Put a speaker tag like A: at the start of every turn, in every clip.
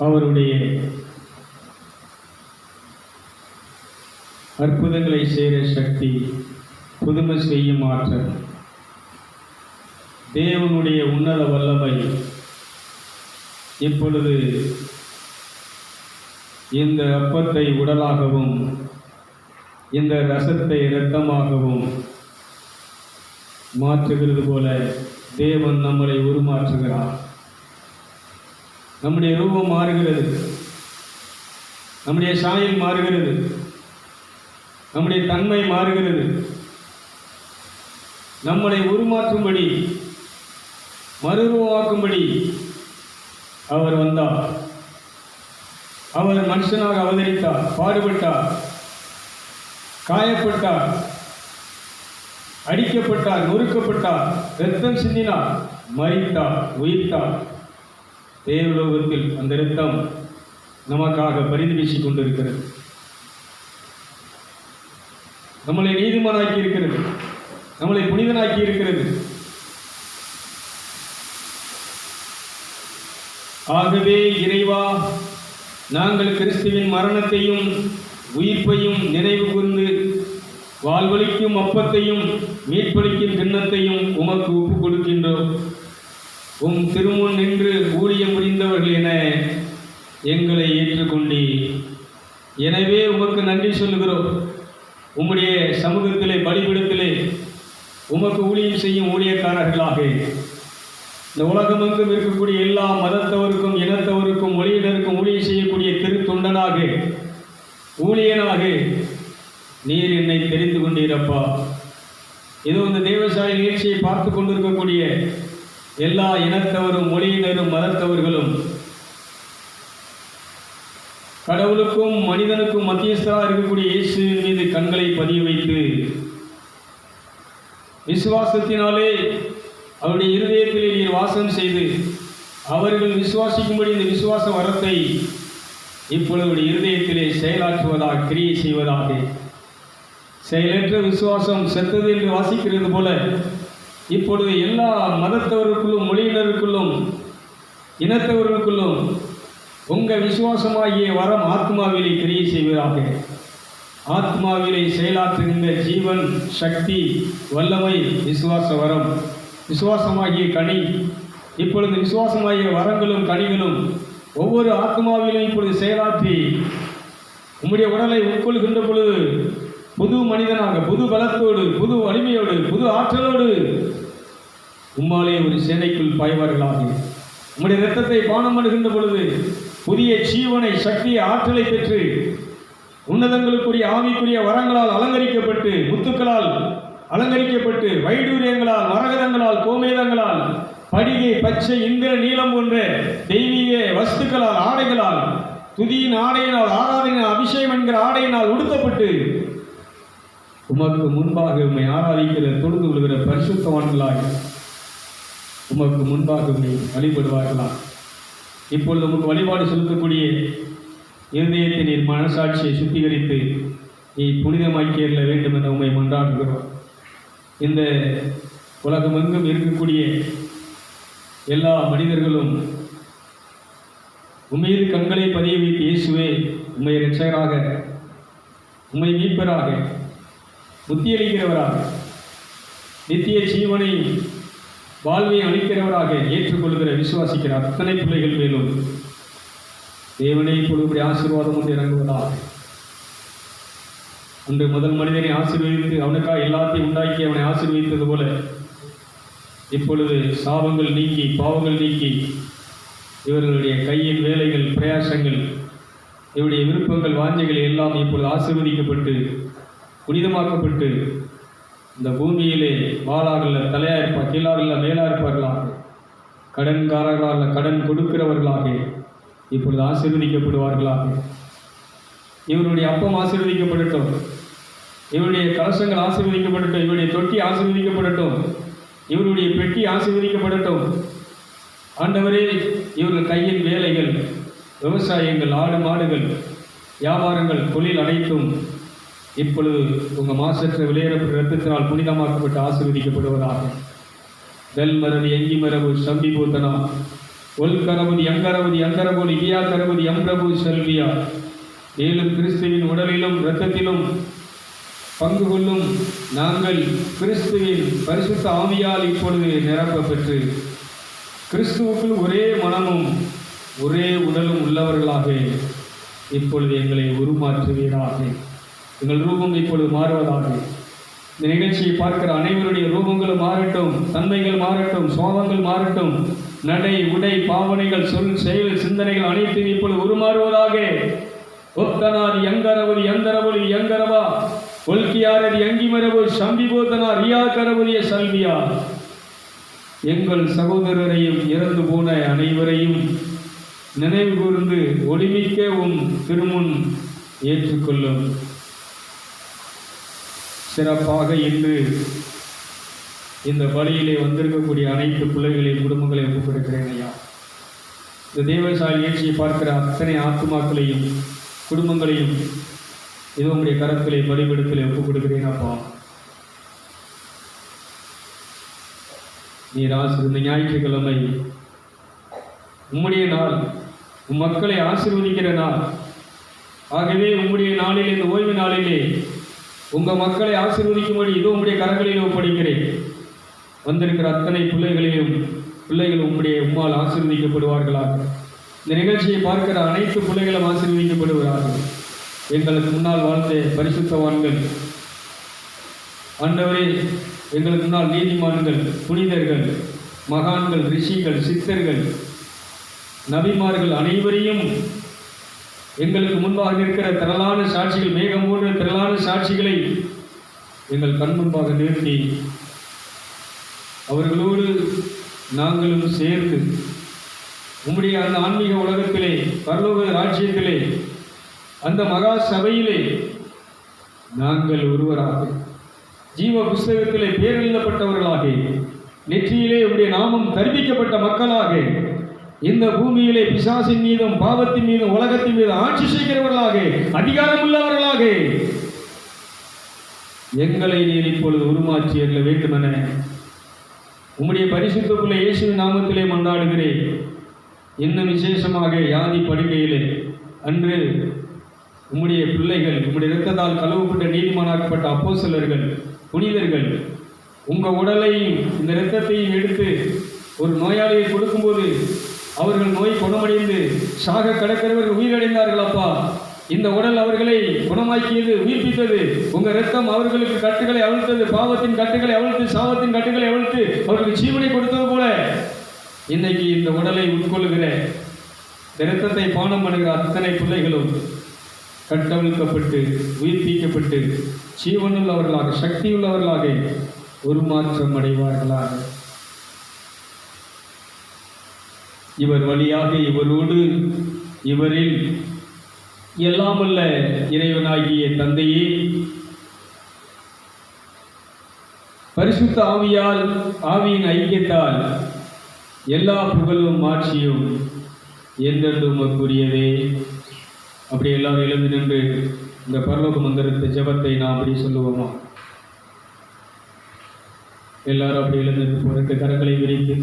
A: அவருடைய அற்புதங்களை செய்கிற சக்தி, புதுமை செய்யும் ஆற்றல், தேவனுடைய உன்னத வல்லமை இப்பொழுது இந்த அப்பத்தை உடலாகவும் இந்த ரசத்தை இரத்தமாகவும் மாற்றுகிறது போல தேவன் நம்மளை உருமாற்றுகிறார். நம்முடைய ரூபம் மாறுகிறது, நம்முடைய சாயல் மாறுகிறது, நம்முடைய தன்மை மாறுகிறது. நம்மளை உருமாற்றும்படி, மறுரூபமாக்கும்படி அவர் வந்தார். அவர் மனுஷனாக அவதரித்தார், பாடுபட்டார், காயப்பட்டார், அடிக்கப்பட்டார், நொறுக்கப்பட்டார், இரத்தம் சிந்தினார், மரித்தார், உயிர்த்தார். தேவலோகத்தில் அந்த இரத்தம் நமக்காக பரிந்து கொண்டிருக்கிறது. நம்மளை நீதிமானாக்கி இருக்கிறது, நம்மளை புனிதனாக்கி இருக்கிறது. ஆகவே இறைவா, நாங்கள் கிறிஸ்துவின் மரணத்தையும் உயிர்ப்பையும் நினைவு கூர்ந்து வாழ்வளிக்கும் அப்பத்தையும் மீட்பளிக்கும் கிண்ணத்தையும் உமக்கு ஒப்புக் கொடுக்கின்றோம். உம் திருமுன் நின்று ஊழியம் புரிந்தவர்கள் என எங்களை ஏற்றுக்கொண்டே, எனவே உமக்கு நன்றி சொல்லுகிறோம். உம்முடைய சமூகத்திலே, பலிபீடத்திலே உமக்கு ஊழியம் செய்யும் ஊழியக்காரர்களாக இந்த உலகமெங்கும் இருக்கக்கூடிய எல்லா மதத்தவருக்கும், இனத்தவருக்கும், மொழியினருக்கும் ஊழியம் செய்யக்கூடிய திருத்தொண்டனாக, ஊழியனாக நீர் என்னை தெரிந்து கொண்டீரப்பா. இதோ இந்த தேவசாய நிகழ்ச்சியை பார்த்து கொண்டிருக்கக்கூடிய எல்லா இனத்தவரும், மொழியினரும், மதத்தவர்களும் கடவுளுக்கும் மனிதனுக்கும் மத்தியஸ்தராக இருக்கக்கூடிய இயேசுவின் மீது கண்களை பதிய வைத்து விசுவாசத்தினாலே அவருடைய இருதயத்திலே நீர் வாசம் செய்து அவர்கள் விசுவாசிக்கும்படி இந்த விசுவாச வரத்தை இப்பொழுது இருதயத்திலே செயலாற்றுவதாக, கிரியை செய்வதாக. செயலற்ற விசுவாசம் செத்தது என்று வாசிக்கிறது போல இப்பொழுது எல்லா மதத்தவர்களுக்குள்ளும், மொழியினருக்குள்ளும், இனத்தவர்களுக்குள்ளும் உங்கள் விசுவாசமாகிய வரம் ஆத்மாவிலே கிரியை செய்வதாக. ஆத்மாவிலே செயலாற்றுகின்ற ஜீவன், சக்தி, வல்லமை விசுவாச வரம், விசுவாசமாகிய கனி. இப்பொழுது விசுவாசமாகிய வரங்களும் கனிகளும் ஒவ்வொரு ஆத்மாவிலும் இப்பொழுது செயலாற்றி உம்முடைய உடலை உட்கொள்கின்ற பொழுது புது மனிதனாக, புது பலத்தோடு, புது வலிமையோடு, புது ஆற்றலோடு உம்மாலே ஒரு சேனைக்குள் பாய்வார்களாக. உம்முடைய இரத்தத்தை பானம் பண்ணுகின்ற பொழுது புதிய ஜீவனை, சக்தியை, ஆற்றலை பெற்று உன்னதங்களுக்குரிய ஆவிக்குரிய வரங்களால் அலங்கரிக்கப்பட்டு, முத்துக்களால் அலங்கரிக்கப்பட்டு, வைடூரியங்களால், மரகதங்களால், கோமேதங்களால், படிகை, பச்சை, இந்திர நீலம் போன்ற தெய்வீக வஸ்துக்களால், ஆடைகளால், துதியின் ஆடையினால், ஆராதனையினால், அபிஷேகம் என்கிற ஆடையினால் உடுத்தப்பட்டு உமக்கு முன்பாக உம்மை ஆராதிக்கிற, தொழுது கொள்கிற பரிசுத்தவான்களாக உமக்கு முன்பாக உம்மை வழிபடுவார்களா. இப்பொழுது உமக்கு வழிபாடு செலுத்தக்கூடிய இருதயத்தை நீர் மனசாட்சியை சுத்திகரித்து நீ புனிதமாக்கியல்ல வேண்டும் என உம்மை மன்றாடுகிறோம். இந்த உலகமெங்கும் இருக்கக்கூடிய எல்லா மனிதர்களும் உம்மீது கண்களை பதிய வைத்து, இயேசுவே உம்மை இரட்சகராக, உம்மை மீட்பராக, புத்தியளிக்கிறவராக, நித்திய ஜீவனை, வாழ்வை அளிக்கிறவராக ஏற்றுக்கொள்கிற, விசுவாசிக்கிற அத்தனை பிள்ளைகள் மேலும் தேவனை பொழுதுபடி ஆசீர்வாதம் வந்து இறங்குவதாக. அன்று முதல் மனிதனை ஆசீர்வதித்து அவனுக்காக எல்லாத்தையும் உண்டாக்கி அவனை ஆசீர்வதித்தது போல இப்பொழுது சாபங்கள் நீக்கி, பாவங்கள் நீக்கி, இவர்களுடைய கையின் வேலைகள், பிரயாசங்கள், இவருடைய விருப்பங்கள், வாஞ்சைகள் எல்லாம் இப்பொழுது ஆசீர்வதிக்கப்பட்டு புனிதமாக்கப்பட்டு இந்த பூமியிலே வாளாகல, தலையாக இருப்பார், கீழாகல, மேலாக இருப்பார்களாக, கடன்காரர்களாக, கடன் கொடுக்கிறவர்களாக இப்பொழுது ஆசீர்வதிக்கப்படுவார்களாக. இவருடைய அப்பம் ஆசீர்வதிக்கப்படட்டும், இவருடைய கலசங்கள் ஆசீர்வதிக்கப்படட்டும், இவருடைய தொட்டி ஆசீர்வதிக்கப்படட்டும், இவருடைய பெட்டி ஆசீர்வதிக்கப்படட்டும். ஆண்டவரே, இவர்கள் கையின் வேலைகள், விவசாயங்கள், ஆடு மாடுகள், வியாபாரங்கள், தொழில் அனைத்தும் இப்பொழுது உங்கள் மாசற்ற விளையாடப்பட்ட இரத்தத்தினால் புனிதமாக்கப்பட்டு ஆசீர்வதிக்கப்படுவதாக. வெல் மரபு, எங்கி மரபு, சம்பி பூத்தனா, ஒல் கரபதி அங்கரபதி அங்கரபோல் இடியா கரபதி அம்பிரபு செல்வியா. மேலும் கிறிஸ்துவின் உடலிலும் இரத்தத்திலும் பங்கு கொள்ளும் நாங்கள் கிறிஸ்துவின் பரிசுத்த ஆவியால் இப்பொழுது நிரப்ப பெற்று கிறிஸ்துவுக்குள் ஒரே மனமும் ஒரே உடலும் உள்ளவர்களாக இப்பொழுது எங்களை உருமாற்றுவீராக. எங்கள் ரூபம் இப்பொழுது மாறுவதாக. இந்த நிகழ்ச்சியை பார்க்கிற அனைவருடைய ரூபங்களும் மாறட்டும், தன்மைகள் மாறட்டும், சோபங்கள் மாறட்டும், நடை உடை பாவனைகள் சொல் செயல் சிந்தனைகள் அனைத்தும் இப்பொழுது உருமாறுவதாக. ஒத்தனாதி யங்கரபதி யந்தரபொலி யங்கரவா ஒல்கியாரதி அங்கிமரபு சம்பிபோதனா ரியா கரபதிய சல்வியா. எங்கள் சகோதரரையும் இறந்து போன அனைவரையும் நினைவு கூர்ந்து ஒளிமிக்க உம் திருமுன் ஏற்றுக்கொள்ளும். சிறப்பாக இன்று இந்த பலியிலே வந்திருக்கக்கூடிய அனைத்து பிள்ளைகளையும் குடும்பங்களையும் ஒப்புக்கொடுக்கிறேன் ஐயா. இந்த தேவசாலை நிகழ்ச்சியை பார்க்கிற அத்தனை ஆத்மாக்களையும் குடும்பங்களையும் இது உங்களுடைய கரத்திலே பலிபீடத்திலே ஒப்புக் கொடுக்கிறேன் அப்பா. நீர் ஆசீர்வதித்த ஞாயிற்றுக்கிழமை உம்முடைய நாள், உம் மக்களை ஆசீர்வதிக்கிற நாள். ஆகவே உம்முடைய நாளிலே, இந்த ஓய்வு நாளிலே உங்கள் மக்களை ஆசீர்வதிக்கும்படி இதோ உம்முடைய கரங்களிலே ஒப்படைக்கிறேன். வந்திருக்கிற அத்தனை பிள்ளைகள் உம்முடைய உம்மால் ஆசீர்வதிக்கப்படுவார்களாக. இந்த நிகழ்ச்சியை பார்க்கிற அனைத்து பிள்ளைகளும் ஆசீர்வதிக்கப்படுவார்கள். எங்களுக்கு முன்னால் வாழ்ந்த பரிசுத்தவான்கள், ஆண்டவரே, எங்களுக்கு முன்னால் நீதிமான்கள், புனிதர்கள், மகான்கள், ரிஷிகள், சித்தர்கள், நபிமார்கள் அனைவரையும் எங்களுக்கு முன்பாக இருக்கிற திரளான சாட்சிகள், மேகம் போன்ற திரளான சாட்சிகளை எங்கள் கண் முன்பாக நிறுத்தி அவர்களோடு நாங்களும் சேர்ந்து உம்முடைய அந்த ஆன்மீக உலகத்திலே, பரலோக ராஜ்யத்திலே, அந்த மகா சபையிலே நாங்கள் ஒருவராக ஜீவ புஸ்தகத்திலே பேர் எழுதப்பட்டவர்களாக, நெற்றியிலே உடைய நாமம் தரிப்பிக்கப்பட்ட மக்களாக, இந்த பூமியிலே பிசாசின் மீதும் பாவத்தின் மீதும் உலகத்தின் மீதும் ஆட்சி செய்கிறவர்களாக, அதிகாரம் உள்ளவர்களாக எங்களை நீர் இப்பொழுது உருமாற்றி எள்ள வேண்டுமென உம்முடைய பரிசுத்தக்குள்ள இயேசுவின் நாமத்திலே மன்றாடுகிறேன். இன்னும் விசேஷமாக யாதி படுகையிலே அன்று உம்முடைய பிள்ளைகள், உம்முடைய இரத்தத்தால் கழுவப்பட்ட நீதிமானாக்கப்பட்ட அப்போஸ்தலர்கள், புனிதர்கள் உங்கள் உடலையும் இந்த இரத்தத்தையும் எடுத்து ஒரு நோயாளியை கொடுக்கும்போது அவர்கள் நோய் குணமடைந்து சாக கடக்கிறவர்கள் உயிரடைந்தார்கள். அப்பா, இந்த உடல் அவர்களை குணமாக்கியது, உயிர்ப்பித்தது. உங்கள் இரத்தம் அவர்களுக்கு கட்டுகளை அவிழ்த்தது, பாவத்தின் கட்டுகளை அவிழ்த்து, சாவத்தின் கட்டுகளை அவிழ்த்து அவர்களுக்கு ஜீவனை கொடுத்தது போல இன்னைக்கு இந்த உடலை உட்கொள்ளுகிற, இந்த இரத்தத்தை பானம் பண்ணுகிற அத்தனை பிள்ளைகளும் கட்டவிழ்க்கப்பட்டு உயிர்ப்பிக்கப்பட்டு ஜீவனுள்ளவர்களாக, சக்தியுள்ளவர்களாக உருமாற்றம் அடைவார்களாக. இவர் வழியாக, இவரோடு, இவரில் எல்லாமல்ல இறைவனாகிய தந்தையே, பரிசுத்த ஆவியால், ஆவியின் ஐக்கியத்தால் எல்லா புகழும் ஆட்சியும் என்றென்றும் உமக்குரியதே. அப்படி எல்லாரும் எழுந்து நின்று இந்த பரலோக மந்திரத்தை ஜெபத்தை நாம் அப்படி சொல்லுவோமா? எல்லாரும் அப்படி எழுந்து நின்று கரங்களை விரித்து,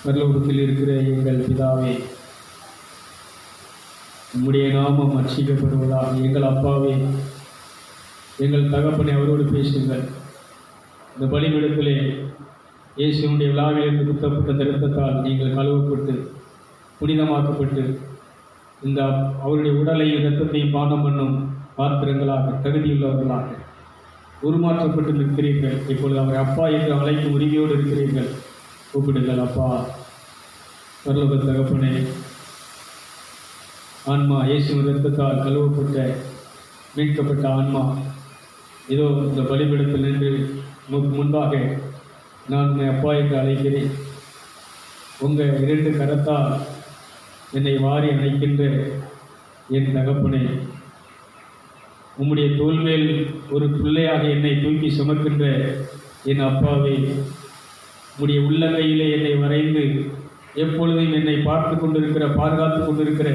A: பரலோகத்தில் இருக்கிற எங்கள் பிதாவே, உம்முடைய நாமம் அர்ச்சிக்கப்படுவதாக. எங்கள் அப்பாவே, எங்கள் தகப்பனை அவரோடு பேசுங்கள். இந்த பலிபீடத்திலே இயேசுவினுடைய விழாவிலிருந்து குத்தப்பட்ட இரத்தத்தால் நீங்கள் கழுவப்பட்டு புனிதமாக்கப்பட்டு இந்த அவருடைய உடலையும் இரத்தத்தையும் பானம் பண்ணும் பாத்திரங்களாக, தகுதியுள்ளவர்களாக உருமாற்றப்பட்டு நிற்கிறீர்கள். இப்பொழுது அவரை அப்பா என்று அழைக்கும் உரிமையோடு இருக்கிறீர்கள். கூப்பிடுங்கள். அப்பா, பரலோக தகப்பனே, ஆன்மா இயேசுவின் இரத்தத்தால் கழுவப்பட்ட மீட்கப்பட்ட ஆன்மா இதோ இந்த பலிபீடத்தில் நின்று முன்பாக நான் உன்னை அப்பா என்று அழைக்கிறேன். உங்கள் இரண்டு கரத்தால் என்னை வாரி அணைக்கின்ற என் தகப்பனே, உம்முடைய தோள்மேல் ஒரு பிள்ளையாக என்னை தூக்கி சுமக்கின்ற என் அப்பாவே, உம்முடைய உள்ளங்கையிலே என்னை வரைந்து எப்பொழுதும் என்னை பார்த்து கொண்டிருக்கிற, பாதுகாத்து கொண்டிருக்கிற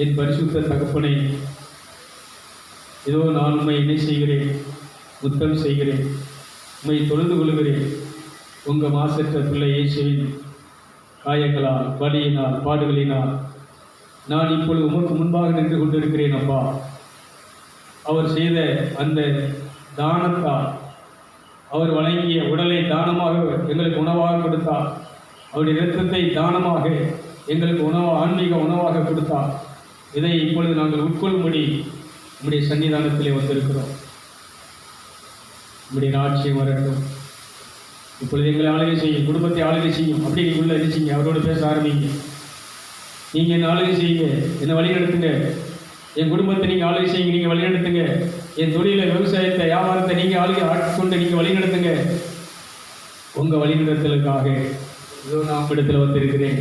A: என் பரிசுத்த தகப்பனை, இதோ நான் உம்மை என்ன செய்கிறேன், முத்தம் செய்கிறேன், உம்மை தொழுது கொள்கிறேன். உங்கள் மாசற்ற பிள்ளை இயேசுவின் காயங்களால், வலியினால், பாடுகளினால் நான் இப்பொழுது உமக்கு முன்பாக நின்று கொண்டிருக்கிறேன் அப்பா. அவர் செய்த அந்த தானத்தால், அவர் வழங்கிய உடலை தானமாக எங்களுக்கு உணவாக கொடுத்தார், அவருடைய இரத்தத்தை தானமாக எங்களுக்கு ஆன்மீக உணவாக கொடுத்தார். இதை இப்பொழுது நாங்கள் உட்கொள்ளும்படி நம்முடைய சன்னிதானத்திலே வந்திருக்கிறோம். நம்முடைய ராட்சியம் வரட்டும். இப்பொழுது எங்களை ஆளுகை செய்யும், குடும்பத்தை ஆளுகை செய்யும். அப்படி உள்ள இருச்சிங்க, அவரோடு பேச ஆரம்பிங்க. நீங்கள் என்ன ஆளுகை செய்யுங்க, என்னை வழி நடத்துங்க. என் குடும்பத்தை நீங்கள் ஆளுகை செய்யுங்க, நீங்கள் வழி நடத்துங்க. என் தொழிலை, விவசாயத்தை, வியாபாரத்தை நீங்கள் ஆட்கொண்டு நீங்கள் வழி நடத்துங்க. உங்கள் வழிநடத்தலுக்காக இதோ நான் இடத்துல வந்திருக்கிறேன்.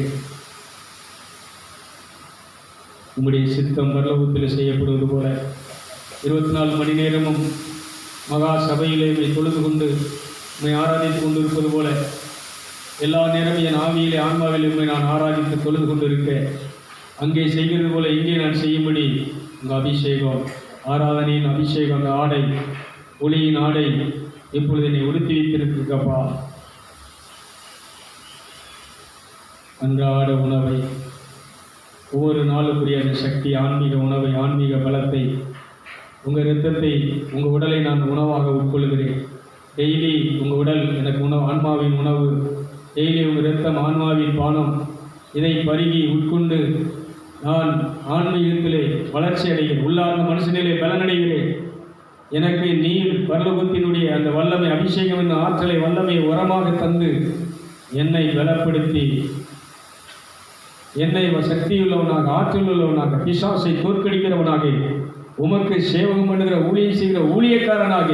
A: உம்முடைய சித்தம் பரலோகத்தில் செய்யப்படுவது போல 24 மணி நேரமும் மகா சபையிலே தொழுது கொண்டு உண்மை ஆராதித்து கொண்டிருப்பது போல எல்லா நேரமும் என் ஆவியிலே, ஆன்மாவிலே உண்மை நான் ஆராதித்து தொழுது கொண்டு இருக்கேன். அங்கே செய்கிறது போல இங்கே நான் செய்யும்படி உங்கள் அபிஷேகம், ஆராதனையின் அபிஷேகம், அந்த ஆடை, ஒளியின் ஆடை இப்பொழுது என்னை உடுத்தி வைத்திருக்கப்பா. அன்றாட உணவை, ஒவ்வொரு நாளுக்குரிய அந்த சக்தி, ஆன்மீக உணவை, ஆன்மீக பலத்தை, உங்கள் இரத்தத்தை, உங்கள் உடலை நான் உணவாக உட்கொள்கிறேன். டெய்லி உங்கள் உடல் எனக்கு உணவு, ஆன்மாவின் உணவு. டெய்லி உங்கள் இரத்தம் ஆன்மாவின் பானம். இதை பருகி உட்கொண்டு நான் ஆன்மீகத்திலே வளர்ச்சி அடைகிறேன், உள்ளார்ந்த மனுஷனிலே பலனடைகிறேன். எனக்கு நீர் பரலோகத்தினுடைய அந்த வல்லமை, அபிஷேகம் என்ற ஆற்றலை, வல்லமை உரமாக தந்து என்னை பலப்படுத்தி, என்னை சக்தியுள்ளவனாக, ஆற்றல் உள்ளவனாக, பிசாசை தோற்கடிக்கிறவனாக, உமக்கு சேவகம் பண்ணுகிற, ஊழியம் செய்கிற ஊழியக்காரனாக,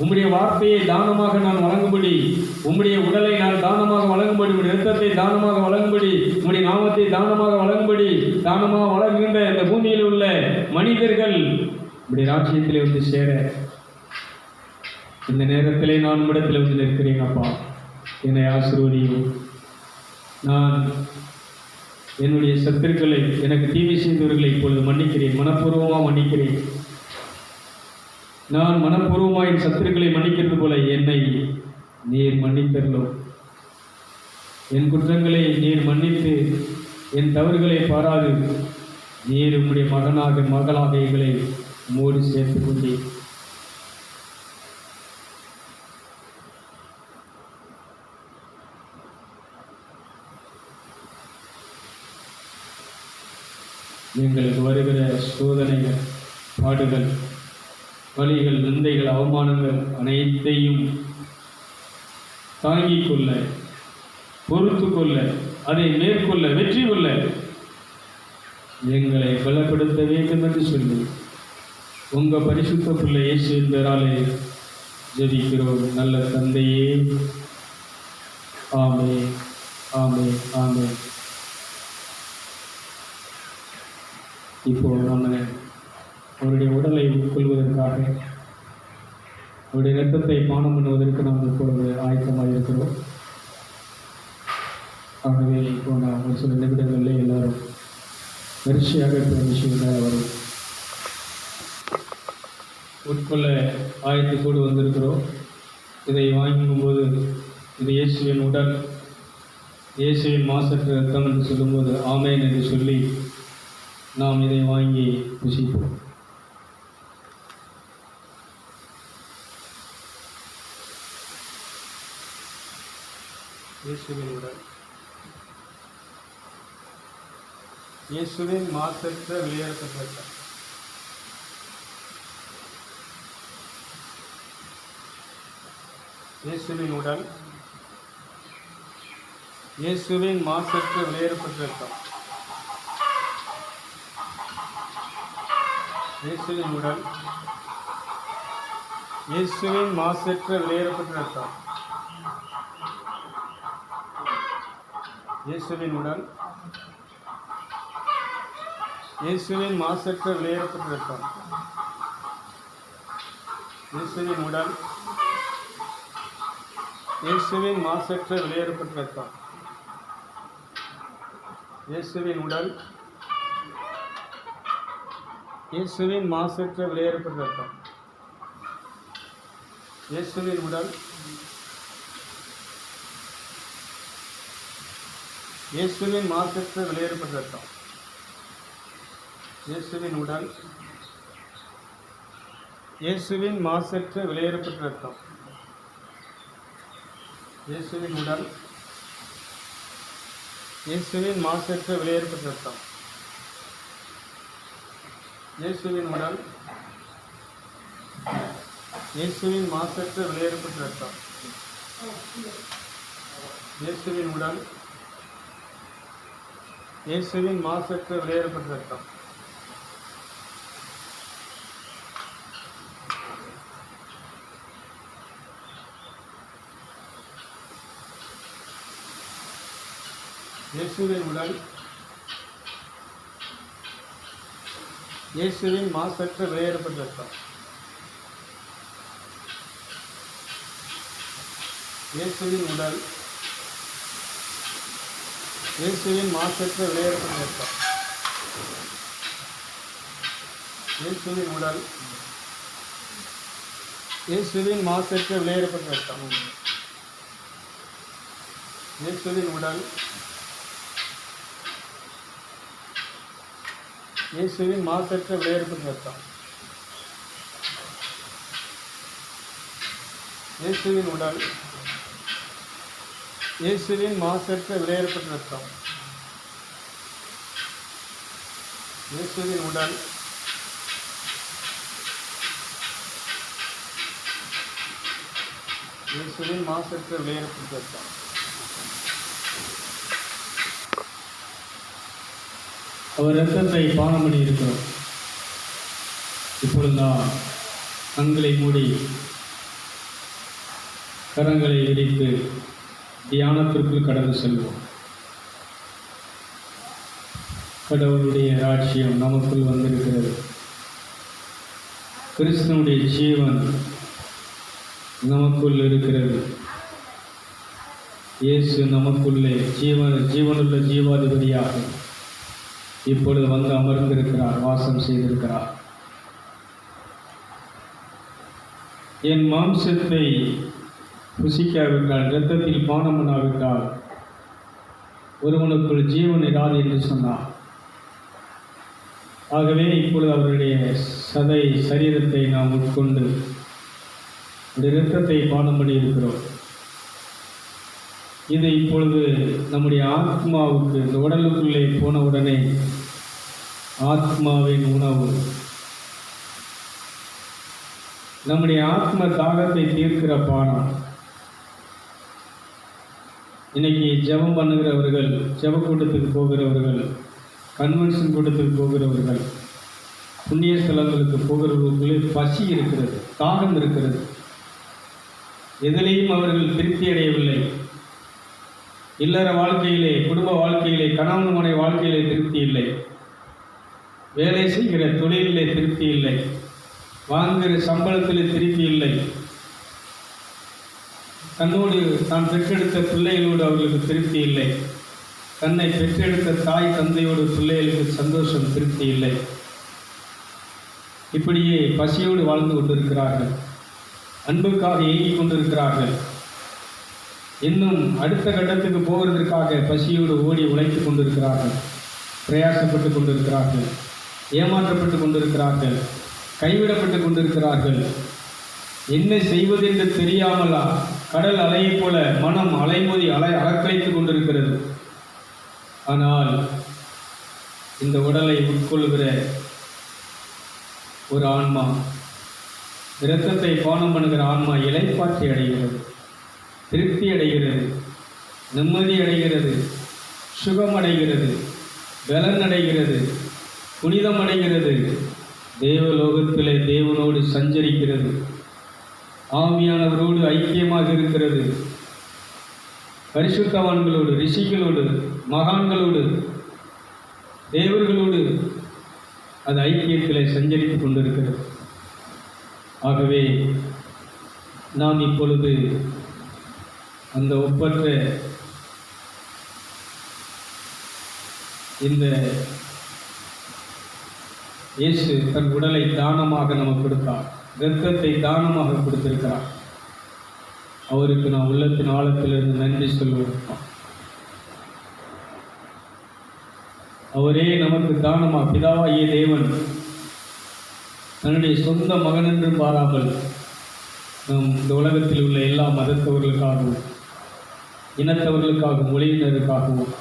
A: உம்முடைய வார்த்தையை தானமாக நான் வழங்கும்படி, உம்முடைய உடலை நான் தானமாக வழங்கும்படி, உம்முடைய இரத்தத்தை தானமாக வழங்கும்படி, உம்முடைய நாமத்தை தானமாக வழங்கும்படி, தானமாக வழங்குகின்ற இந்த பூமியில் உள்ள மனிதர்கள் உம்முடைய ராஜ்யத்திலே வந்து சேர இந்த நேரத்திலே நான் இடத்தில் வந்து நிற்கிறேன் அப்பா. என்னை ஆசீர்வதியும். நான் என்னுடைய சத்துருக்களை, எனக்கு தீமை செய்தவர்களை இப்பொழுது மன்னிக்கிறேன், மனப்பூர்வமாக மன்னிக்கிறேன். நான் மனப்பூர்வமாக என் சத்துருக்களை மன்னிக்கிறது போல என்னை நீர் மன்னித்தருளும். என் குற்றங்களை நீர் மன்னித்து, என் தவறுகளை பாராது நீர் உம்முடைய மகனாக, மகளாக எங்களை மோடி சேர்த்து கொண்டே எங்களுக்கு வருகிற சோதனைகள், பாடுகள், வலிகள், நிந்தைகள், அவமானங்கள் அனைத்தையும் தாங்கிக் கொள்ள, பொறுத்து கொள்ள, அதை மேற்கொள்ள, வெற்றி கொள்ள எங்களை பலப்படுத்த வேண்டும் என்று சொல்லி உங்கள் பரிசுத்த பிள்ளை இயேசு என்பவராலே ஜெபிக்கிறோம் நல்ல தந்தையே. ஆமென், ஆமென், ஆமென். இப்போ நம்ம அவருடைய உடலை உட்கொள்வதற்காக, அவருடைய இரத்தத்தை பானம் பண்ணுவதற்கு நாம் இப்பொழுது ஆயத்தமாக இருக்கிறோம். ஆகவே இப்போ நான் ஒரு சில நிமிடங்களிலே எல்லாரும் வரிசையாக இருக்கிற விஷயம் வரும் உட்கொள்ள ஆயத்தத்தோடு வந்திருக்கிறோம். இதை வாங்கும்போது இது இயேசுவின் உடல், இயேசுவின் மாசற்ற இரத்தம் என்று சொல்லும்போது ஆமென் என்று சொல்லி நாம் இதை வாங்கி புசிப்போம். இயேசுவின் உடல், இயேசுவின் மாசற்ற வெளியேறப்பட்ட இரத்தம். இயேசுவின் உடல், இயேசுவின் மாசற்ற வெளியேறப்பட்ட இரத்தம். இயேசுவின் உடல், இயேசுவின் மாசற்ற வெளியேறப்பட்ட இரத்தம். இயேசுவின் உடல், இயேசுவின் மாசற்ற வெளியேறப்பட்ட இரத்தம். இயேசுவின் உடல், இயேசுவின் மாசற்ற வெளியேறப்பட்ட இரத்தம். இயேசுவின் உடல், இயேசுவின் மாசற்ற வெளியேறப்பட்ட இரத்தம். இயேசுவின் உடல், இயேசுவின் மாசற்ற விலையேறப்பட்ட ரத்தம், இயேசுவின் உடல், இயேசுவின் மாசற்ற விலையேறப்பட்ட ரத்தம், இயேசுவின் உடல், இயேசுவின் மாசற்ற விலையேறப்பட்ட ரத்தம், இயேசுவின் உடல், இயேசுவின் மாசற்ற விலையேறப்பட்ட ரத்தம், இயேசுவின் உடல், இயேசுவின் மாசற்ற விலையேறப்பட்ட ரத்தம், இயேசுவின் உடல், இயேசுவின் மாசற்ற விலையேறப்பட்ட ரத்தம், இயேசுவின் உடல், இயேசுவின் மாசற்ற விலையேறப்பட்ட ரத்தம், இயேசுவின் உடல், இயேசுவின் மாசற்ற விலையேறப்பட்ட ரத்தம், இயேசுவின் உடல், இயேசுவின் மாசற்ற விலையேறப்பட்ட ரத்தம், இயேசுவின் உடல், இயேசுவின் மாசற்ற விலையேறப்பட்ட ரத்தம், இயேசுவின் உடல், இயேசுவின் மாசற்ற விலையேறப்பட்ட ரத்தம். அவர் ரத்தத்தை பானம் பண்ணி இருக்கிறோம். இப்பொழுது நாம் கண்களை மூடி கரங்களை விரித்து தியானத்திற்குள் கடந்து செல்வோம். கடவுளுடைய ராஜ்யம் நமக்குள் வந்திருக்கிறது. கிறிஸ்துவனுடைய ஜீவன் நமக்குள் இருக்கிறது. இயேசு நமக்குள்ளே ஜீவனுள்ள ஜீவாதிபதியாக இப்பொழுது வந்து அமர்ந்திருக்கிறார், வாசம் செய்திருக்கிறார். என் மாம்சத்தை புசிக்காவிட்டால், இரத்தத்தில் பானம் பண்ணாவிட்டால் ஒருவனுக்குள் ஜீவன் இராது என்று சொன்னார். ஆகவே இப்பொழுது அவருடைய சரீரத்தை நாம் உட்கொண்டு இரத்தத்தை பானம் பண்ணி இருக்கிறோம். இது இப்பொழுது நம்முடைய ஆத்மாவுக்கு, இந்த உடலுக்குள்ளே போன உடனே ஆத்மாவின் உணவு, நம்முடைய ஆத்ம தாகத்தை தீர்க்கிற பானம். இன்னைக்கு ஜெபம் பண்ணுகிறவர்கள், ஜெப கூட்டத்துக்கு போகிறவர்கள், கன்வென்ஷன் கூட்டத்துக்கு போகிறவர்கள், புண்ணிய ஸ்தலங்களுக்கு போகிறவர்களுக்குள்ளே பசி இருக்கிறது, தாகம் இருக்கிறது. எதிலையும் அவர்கள் திருப்தி அடையவில்லை. இல்லற வாழ்க்கையிலே, குடும்ப வாழ்க்கையிலே, கணவன் மனை வாழ்க்கையிலே திருப்தி இல்லை. வேலை செய்கிற தொழிலிலே திருப்தி இல்லை. வாங்குகிற சம்பளத்திலே திருப்தி இல்லை. தன்னோடு தான் பெற்றெடுத்த பிள்ளைகளோடு அவர்களுக்கு திருப்தி இல்லை. தன்னை பெற்றெடுத்த தாய் தந்தையோடு பிள்ளைகளுக்கு சந்தோஷம், திருப்தி இல்லை. இப்படியே பசியோடு வாழ்ந்து கொண்டிருக்கிறார்கள். அன்புக்காக ஏங்கிக் கொண்டிருக்கிறார்கள். இன்னும் அடுத்த கட்டத்துக்கு போவதற்காக பசியோடு ஓடி உழைத்து கொண்டிருக்கிறார்கள். பிரயாசப்பட்டு கொண்டிருக்கிறார்கள். ஏமாற்றப்பட்டு கொண்டிருக்கிறார்கள். கைவிடப்பட்டு கொண்டிருக்கிறார்கள். என்ன செய்வதென்று தெரியாமலா கடல் அலையை போல மனம் அலைமோதி அலக்கழித்து கொண்டிருக்கிறது. ஆனால் இந்த உடலை உட்கொள்கிற ஒரு ஆன்மா, இரத்தத்தை பானம் பண்ணுகிற ஆன்மா இளைப்பாற்றி அடைகிறது, திருப்தி அடைகிறது, நிம்மதி அடைகிறது, சுகம் அடைகிறது, பலன் அடைகிறது, புனிதம் அடைகிறது. தேவலோகத்திலே தேவனோடு சஞ்சரிக்கிறது. ஆவியானவரோடு ஐக்கியமாக இருக்கிறது. பரிசுத்தவான்களோடு, ரிஷிகளோடு, மகான்களோடு, தேவர்களோடு அது ஐக்கியத்திலே சஞ்சரித்துக் கொண்டிருக்கிறது. ஆகவே நாம் இப்பொழுது அந்த ஒப்பற்ற இந்த இயேசு தன் உடலை தானமாக நமக்கு கொடுத்தார், இரத்தத்தை தானமாக கொடுத்திருக்கிறார். அவருக்கு நாம் உள்ளத்தின் ஆழத்திலிருந்து நன்றி சொல்வோம். அவரே நமக்கு தானமாக பிதாவாகிய தேவன் தன்னுடைய சொந்த மகன் என்று பாராமல் நம் இந்த உலகத்தில் உள்ள எல்லா மதத்தவர்களுக்காகவும் இனத்தவர்களுக்காகவும் மொழியினருக்காகவும்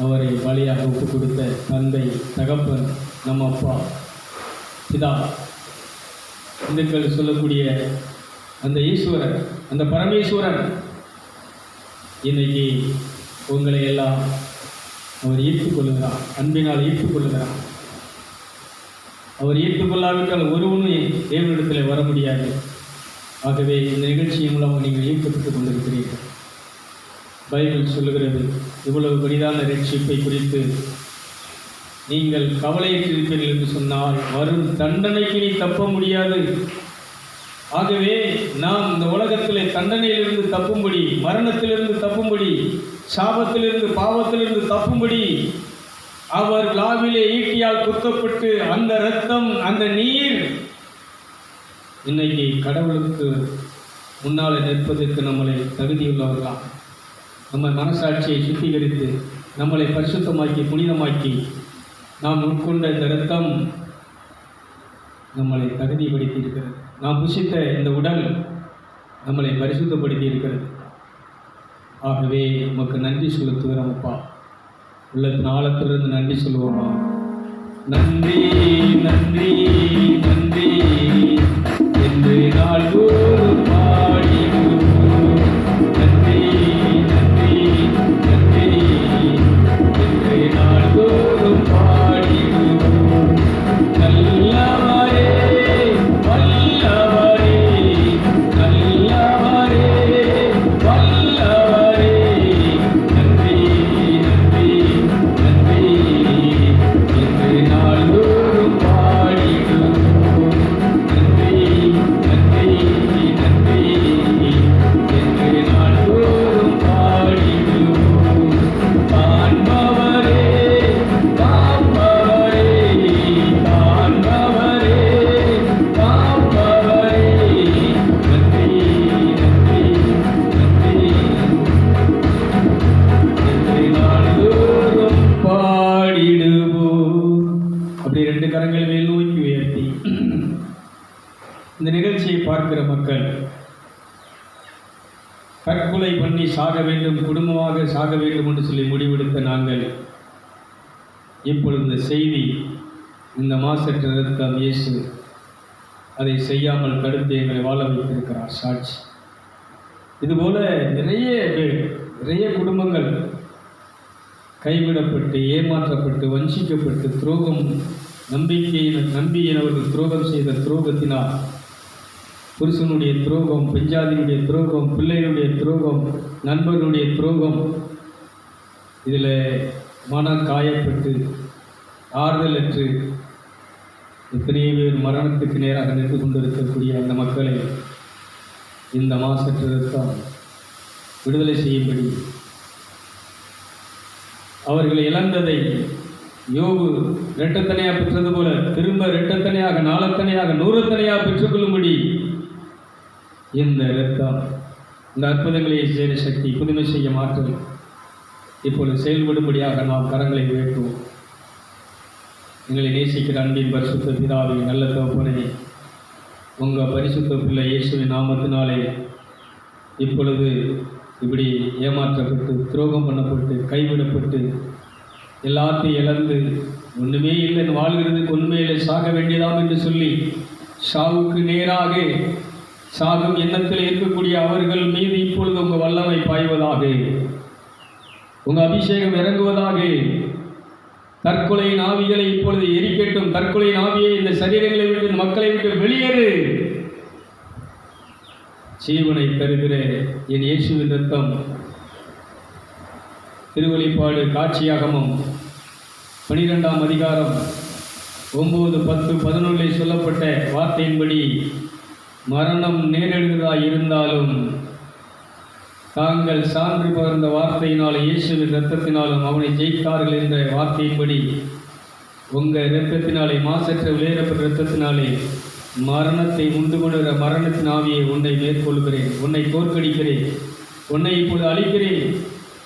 A: அவரை பலியாக ஒப்புக் கொடுத்த தந்தை தகப்பன் நம் அப்பா பிதா இந்துக்கள் சொல்லக்கூடிய அந்த ஈஸ்வரன், அந்த பரமேஸ்வரன் இன்னைக்கு உங்களை எல்லாம் அவர் ஈர்த்துக்கொள்ளுகிறார், அன்பினால் ஈர்த்துக்கொள்ளுகிறார். அவர் ஈர்த்துக்கொள்ளாவிட்டால் ஒருவனும் தேவனிடத்தில் வர முடியாது. ஆகவே இந்த நிகழ்ச்சியின் மூலம் நீங்கள் ஈர்க்கப்பட்டுக் கொண்டிருக்கிறீர்கள். பைபிள் சொல்லுகிறது, இவ்வளவு பெரிதான ரட்சிப்பை குறித்து நீங்கள் கவலையிட்டிருப்பீர்கள் என்று சொன்னால் வரும் தண்டனைக்கு நீ தப்ப முடியாது. ஆகவே நாம் இந்த உலகத்திலே தண்டனையிலிருந்து தப்பும்படி, மரணத்திலிருந்து தப்பும்படி, சாபத்திலிருந்து பாவத்திலிருந்து தப்பும்படி அவர் லாவிலே ஈட்டியால் குத்தப்பட்டு அந்த இரத்தம், அந்த நீர் இன்னைக்கு கடவுளுக்கு முன்னால் நிற்பதற்கு நம்மளை தகுதியுள்ளவர்களாம். நம்ம மனசாட்சியை சுத்திகரித்து நம்மளை பரிசுத்தமாக்கி புனிதமாக்கி நாம் உட்கொண்ட இந்த இரத்தம் நம்மளை தகுதிப்படுத்தி இருக்கிறது. நாம் புசித்த இந்த உடல் நம்மளை பரிசுத்தப்படுத்தி இருக்கிறது. ஆகவே நமக்கு நன்றி செலுத்துகிறோம் அப்பா. உள்ளத்தின் ஆழத்திலிருந்து நன்றி சொல்லுவோமா? நன்றி நன்றி நன்றி என்று நாள்தோறும் பாடிடுவோம். நன்றி நன்றி நன்றி என்று நாள்தோறும் பாடிடுவோம். நல்லவரே வல்லவரே, நல்லவரே வல்லவரே, நன்றி நன்றி நன்றி என்று நாள்தோறும் பாடிடுவோம். நன்றி நன்றி நன்றி என்று நாள்தோறும் பாடிடுவோம். காண்பவரே காண்பவரே காண்பவரே காண்பவரே, நன்றி நன்றி நன்றி என்று நாள்தோறும் பாடிடுவோம். அப்படி ரெண்டு கரங்களை மேல் நோக்கி உயர்த்தி இந்த நிகழ்ச்சியை பார்க்கிற மக்கள் தற்கொலை பண்ணி சாக வேண்டும், குடும்பமாக சாக வேண்டும் என்று சொல்லி முடிவெடுத்த நாங்கள் இப்பொழுது இந்த செய்தி, இந்த மாசற்ற இரத்தம் இயேசு அதை செய்யாமல் தடுத்து எங்களை வாழ வைத்திருக்கிறார் சாட்சி. இதுபோல நிறைய பேர், நிறைய குடும்பங்கள் கைவிடப்பட்டு, ஏமாற்றப்பட்டு, வஞ்சிக்கப்பட்டு, துரோகம் நம்பியினவர்கள் துரோகம் செய்த துரோகத்தினால், புருஷனுடைய துரோகம், பெஞ்சாதியினுடைய துரோகம், பிள்ளைகளுடைய துரோகம், நண்பர்களுடைய துரோகம், இதில் மனம் காயப்பட்டு ஆறுதலற்று எத்தனையோ பேர் மரணத்துக்கு நேராக நின்று கொண்டிருக்கக்கூடிய அந்த மக்களை இந்த மாசற்ற இரத்தம் விடுதலை செய்யும்படி, அவர்கள் இழந்ததை யோபு இரட்டத்தனையாக பெற்றது போல திரும்ப இரட்டத்தனையாக, நாளத்தனையாக, நூறத்தனையாக பெற்றுக்கொள்ளும்படி இந்த இரத்தம், இந்த அற்புதங்களை செய்த சக்தி, புதுமை செய்ய மாற்றல் இப்பொழுது செயல்படும்படியாக நாம் கரங்களை உயர்த்துவோம். எங்களை நேசிக்கிற அன்பின் பரிசுத்த பிதாவே, நல்ல தகப்பனே, உங்கள் பரிசுத்த பிள்ளை இயேசுவின் நாமத்தினாலே இப்பொழுது இப்படி ஏமாற்றப்பட்டு, துரோகம் பண்ணப்பட்டு, கைவிடப்பட்டு, எல்லாத்தையும் இழந்து ஒன்றுமே இல்லைன்னு வாழ்கிறதுக்கு ஒன்றுமே இல்லை, சாக வேண்டியதாம் என்று சொல்லி சாவுக்கு நேராக சாகும் எண்ணத்தில் இருக்கக்கூடிய அவர்கள் மீது இப்பொழுது உங்கள் வல்லமை பாய்வதாக, உங்கள் அபிஷேகம் இறங்குவதாக. தற்கொலையின் ஆவிகளை இப்பொழுது எரிக்கட்டும். தற்கொலையின் ஆவியை இந்த சரீரங்களை விட்டு, மக்களை விட்டு வெளியேறு. ஜீவனை தருகிற என் இயேசுவின் இரத்தம், திருவெளிப்பாடு காட்சியாகமம் 12ஆம் அதிகாரம் 9, 10, 11 சொல்லப்பட்ட வார்த்தையின்படி மரணம் நேரிடுவதாக இருந்தாலும் தாங்கள் சான்று பகர்ந்த வார்த்தையினால், இயேசுவின் இரத்தத்தினாலும் அவனை ஜெயித்தார்கள் என்ற வார்த்தையின்படி உங்கள் இரத்தத்தினாலே, மாசற்ற விளையாடப்பட்ட இரத்தத்தினாலே மரணத்தை உண்டு கொள்கிற மரணத்தின் ஆவியை உன்னை மேற்கொள்கிறேன், உன்னை தோற்கடிக்கிறேன், உன்னை இப்பொழுது அழிக்கிறேன்.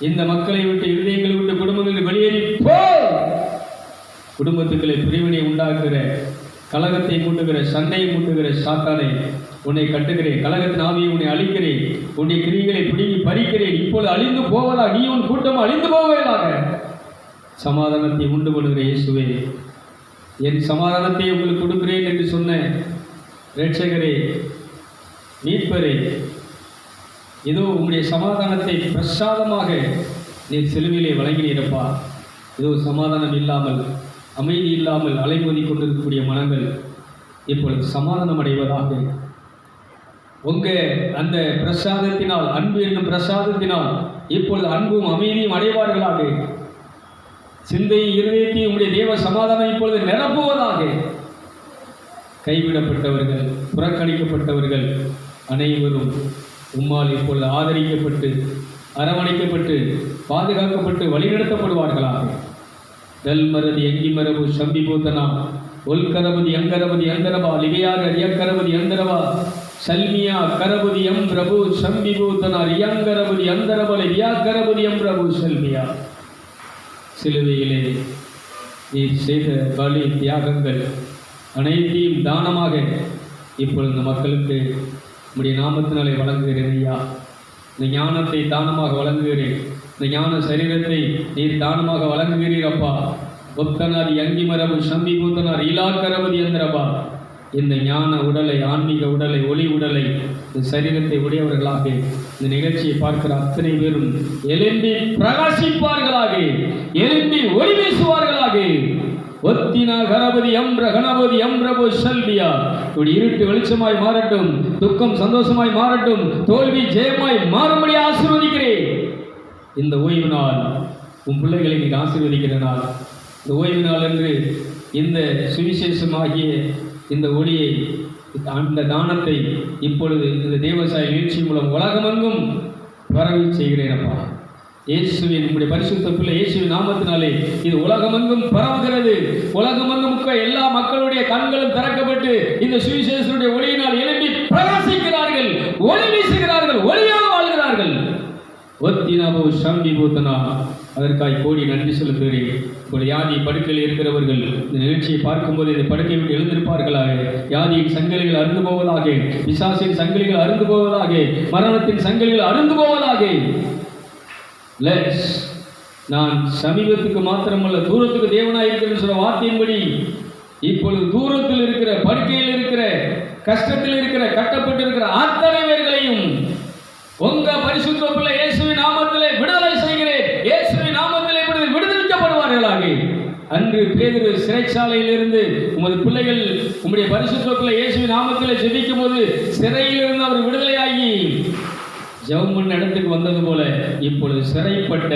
A: இந்த மக்களை விட்டு, இருதயங்களை விட்டு, குடும்பங்களை வெளியேறி போ. குடும்பத்துக்களை பிரிவினை உண்டாக்குகிற, கலகத்தை மூட்டுகிற, சண்டையை மூட்டுகிற சாத்தானை உன்னை கட்டுகிறேன். கலகத்தின் ஆவியை உன்னை அழிக்கிறேன். உன்னுடைய கிரிகளை பிடுங்கி பறிக்கிறேன். இப்பொழுது அழிந்து போவதாக, நீ உன் கூட்டம் அழிந்து போவதாக. சமாதானத்தை உண்டு பண்ணுகிற இயேசுவே, என் சமாதானத்தை உங்களுக்கு கொடுக்கிறேன் என்று சொன்ன இரட்சகரே, மீட்பரே, இதோ உங்களுடைய சமாதானத்தை பிரசாதமாக நீர் சிலுவையிலே வழங்கினீரப்பா. இதோ சமாதானம் இல்லாமல், அமைதி இல்லாமல் அலைமோதி கொண்டிருக்கக்கூடிய மனங்கள் இப்பொழுது சமாதானம் அடைவதாக. உங்கள் அந்த பிரசாதத்தினால், அன்பு என்னும் பிரசாதத்தினால் இப்பொழுது அன்பும் அமைதியும் அடைவார்களாக. சிந்தையும் இருதயத்தையும் உங்களுடைய தேவ சமாதானம் இப்பொழுது நிரப்புவதாக. கைவிடப்பட்டவர்கள், புறக்கணிக்கப்பட்டவர்கள் அனைவரும் உம்மால் இப்பொழுது ஆதரிக்கப்பட்டு, அரவணைக்கப்பட்டு, பாதுகாக்கப்பட்டு வழிநடத்தப்படுவார்களாக. தல்மரதி எங்கி மரபு சம்பிபூத்தனா ஒல்கரபதி அங்கரபதி அந்தரபா லிகையாக ரியக்கரபதி அந்தரபா சல்மியா கரபதி எம் பிரபு சம்பிபூத்தனா ரியங்கரபதி அந்தரபல ரியாக்கரபதி எம் பிரபு சல்மியா. சிலுவையிலே நீர் செய்த பலி தியாகங்கள் அனைத்தையும் தானமாக இப்பொழுது மக்களுக்கு உம்முடைய நாமத்தினாலே வழங்குகிறேன் ஐயா. இந்த ஞானத்தை தானமாக வழங்குகிறேன். இந்த ஞான சரீரத்தை நீர் தானமாக வழங்குகிறீர் அப்பா. ஒத்தனார் யங்கி மரபு சம்பி பூத்தனார் இலாக்கரபதி எந்திரபா. இந்த ஞான உடலை, ஆன்மீக உடலை, ஒளி உடலை, இந்த சரீரத்தை உடையவர்களாக இந்த நிகழ்ச்சியை பார்க்கிற அத்தனை பேரும் எழும்பி பிரகாசிப்பார்களாக, எழும்பி ஒளி வீசுவார்களாக. ஒத்தினா கணபதி எம்ர கணபதி எம்ரபு செல்வியா. இப்படி இருட்டு வெளிச்சமாய் மாறட்டும், துக்கம் சந்தோஷமாய் மாறட்டும், தோல்வி ஜெயமாய் மாறும்படி ஆசீர்வதிக்கிறேன். இந்த ஓய்வு நாள் உன் பிள்ளைகளை நீ ஆசீர்வதிக்கிற நாள். இந்த ஓய்வு நாள் என்று இந்த சுவிசேஷமாகிய இந்த ஒளியை, அந்த தானத்தை இப்பொழுது இந்த தேவசாய நிகழ்ச்சி மூலம் உலகமெங்கும் பரவி செய்கிறேன் அப்பா. இயேசுவின் நம்முடைய பரிசுத்த பிள்ளை இயேசுவின் நாமத்தினாலே இது உலகமெங்கும் பரவுகிறது. உலகமெங்கும் எல்லா மக்களுடைய கண்களும் திறக்கப்பட்டு இந்த சுவிசேஷனுடைய ஒளியினால் எழுப்பி பிரகாசிக்கிறார்கள், ஒளி வீசுகிறார்கள், ஒளியாக வாழ்கிறார்கள். ஒத்தினாபோ சம்பி பூத்தனா. அதற்காக கோடி நன்றி செலுத்துகிறேன். இப்போது யாதி படுக்கையில் இருக்கிறவர்கள் இந்த நிகழ்ச்சியை பார்க்கும்போது இந்த படுக்கை விட்டு எழுந்திருப்பார்களாக. யாதியின் சங்கிலிகள் அருந்து போவதாக, பிசாசின் சங்கிலிகள் அருந்து போவதாக, மரணத்தின் சங்கிலிகள் அருந்து போவதாக. நான் சமீபத்துக்கு மாத்திரமல்ல, தூரத்துக்கு தேவனாய் இருக்கிறேன்னு சொல்ற வார்த்தையின்படி இப்பொழுது தூரத்தில் இருக்கிற, படுக்கையில் இருக்கிற, கஷ்டத்தில் இருக்கிற, கட்டப்பட்டு இருக்கிற அத்தனை பேர்களையும் உங்க பரிசுத்த பிள்ளை இயேசுவின் நாமத்திலே விடுதலை செய்கிறேன். இயேசுவின் நாமத்திலே விடுதலைக்கப்படுவார்களாக. அன்று பேதுரு சிறைச்சாலையிலிருந்து உமது பிள்ளைகள் உம்முடைய பரிசுத்த பிள்ளை இயேசுவின் நாமத்திலே ஜெபிக்கும் போது சிறையிலிருந்து அவர் விடுதலையாகி ஜெபம் பண்ண இடத்துக்கு வந்தது போல இப்பொழுது சிறைப்பட்ட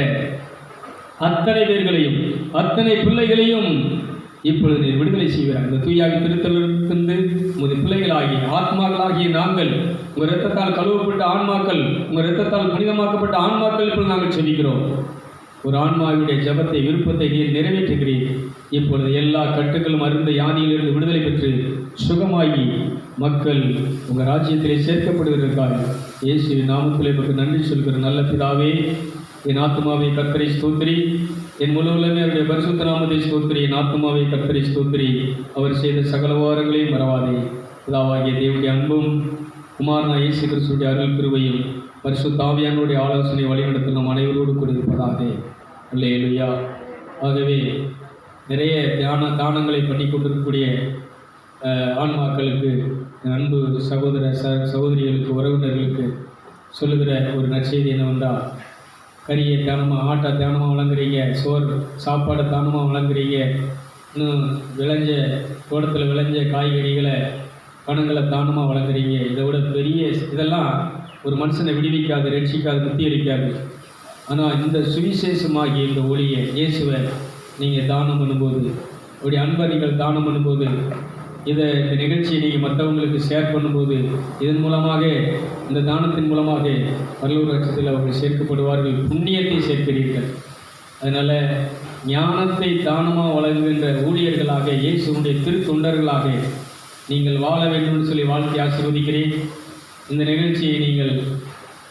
A: அத்தனை பேர்களையும், அத்தனை பிள்ளைகளையும் இப்பொழுது நீர் விடுதலை செய்கிறார். இந்த தூயாவி திருத்தலிருந்து உமது பிள்ளைகளாகி ஆத்மாக்களாகிய நாங்கள், உங்கள் இரத்தத்தால் கழுவப்பட்ட ஆன்மாக்கள், உங்கள் இரத்தத்தால் புனிதமாக்கப்பட்ட ஆன்மாக்கள் இப்பொழுது நாங்கள் செபிக்கிறோம். ஒரு ஆன்மாவுடைய ஜபத்தை, விருப்பத்தை நீர் நிறைவேற்றுகிறீர். இப்பொழுது எல்லா கட்டுகளும் அருந்த யாதியிலிருந்து விடுதலை பெற்று சுகமாகி மக்கள் உங்கள் ராஜ்யத்திலே சேர்க்கப்படுவதற்காக இயேசுவின் நாமத்திலே நமக்கு நன்றி சொல்கிற நல்ல பிதாவே, என் ஆத்மாவை கர்த்தரை ஸ்தோத்திரி, என் முழு உலகமே அவருடைய பரிசுத்த நாமத்தை ஸ்தோத்திரி. என் ஆத்மாவை கர்த்தரை ஸ்தோத்திரி, அவர் செய்த சகல உபகாரங்களையும் மறவாதே. பிதாவாகிய தேவனுடைய அன்பும் குமாரனா இயேசு கிறிஸ்துவின் அருள் கிருபையும் பரிசுத்த ஆவியானவருடைய ஆலோசனை வழிநடத்த நம் அனைவரோடு கூட இருப்பதாக. அல்லேலூயா. ஆகவே நிறைய தானங்களை பண்ணி கொண்டிருக்கக்கூடிய ஆன்மாக்களுக்கு, அன்பு சகோதர சகோதரிகளுக்கு, உறவினர்களுக்கு சொல்லுகிற ஒரு நற்செய்தி என்னவென்றால், கறியை தானமாக, ஆட்டை தானமாக வழங்குறீங்க, சோறு சாப்பாடு தானமாக வழங்குறீங்க, இன்னும் விளைஞ்ச தோட்டத்தில் விளைஞ்ச காய்கறிகளை, பணங்களை தானமாக வழங்குறீங்க. இதை விட பெரிய இதெல்லாம் ஒரு மனுஷனை விடுவிக்காது, ரட்சிக்காது, முத்தி அளிக்காது. ஆனால் இந்த சுவிசேஷமாகிய இந்த ஒளியை, இயேசுவை நீங்கள் தானம் பண்ணும்போது, உடைய அன்பை நீங்கள் தானம் பண்ணும்போது, இந்த நிகழ்ச்சியை நீங்கள் மற்றவங்களுக்கு ஷேர் பண்ணும்போது, இதன் மூலமாக, இந்த தானத்தின் மூலமாக பரலோக ராஜ்யத்தில் அவர்கள் சேர்க்கப்படுவார்கள், புண்ணியத்தை சேர்க்கிறீர்கள். அதனால் ஞானத்தை தானமாக வழங்குகின்ற ஊழியர்களாக, இயேசுடைய திருத்தொண்டர்களாக நீங்கள் வாழ வேண்டும் சொல்லி வாழ்த்தி ஆசீர்வதிக்கிறேன். இந்த நிகழ்ச்சியை நீங்கள்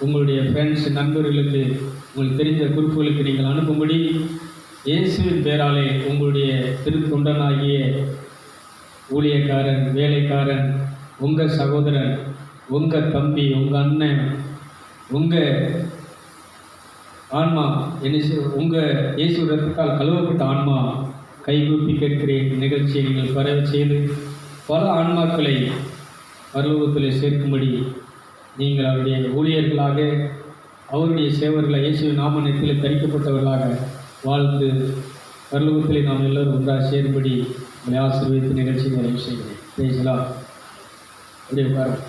A: உங்களுடைய ஃப்ரெண்ட்ஸ், நண்பர்களுக்கு, உங்களுக்கு தெரிந்த குறிப்புகளுக்கு நீங்கள் அனுப்பும்படி இயேசுவின் பேராலே உங்களுடைய திருத்தொண்டனாகிய ஊழியக்காரன், வேலைக்காரன், உங்கள் சகோதரன், உங்கள் தம்பி, உங்கள் அண்ணன், உங்கள் ஆன்மா உங்கள் இயேசு ரத்தத்தால் கழுவப்பட்ட ஆன்மா கைகூப்பி கேட்கிறேன். நிகழ்ச்சியை நீங்கள் பரவ செய்து பல ஆன்மாக்களை பரலோகத்தில் சேர்க்கும்படி நீங்கள் அவருடைய ஊழியர்களாக, அவருடைய சேவர்களை இயேசுவின் நாமத்தில் தரிக்கப்பட்டவர்களாக வாழ்ந்து பரலோகத்தில் நாம் எல்லோரும் ஒன்றாக சேரும்படி உங்களை ஆசீர்வதித்து நிகழ்ச்சியை நிறைவு செய்கிறேன். பேசலாம். அப்படியே உட்காரம்.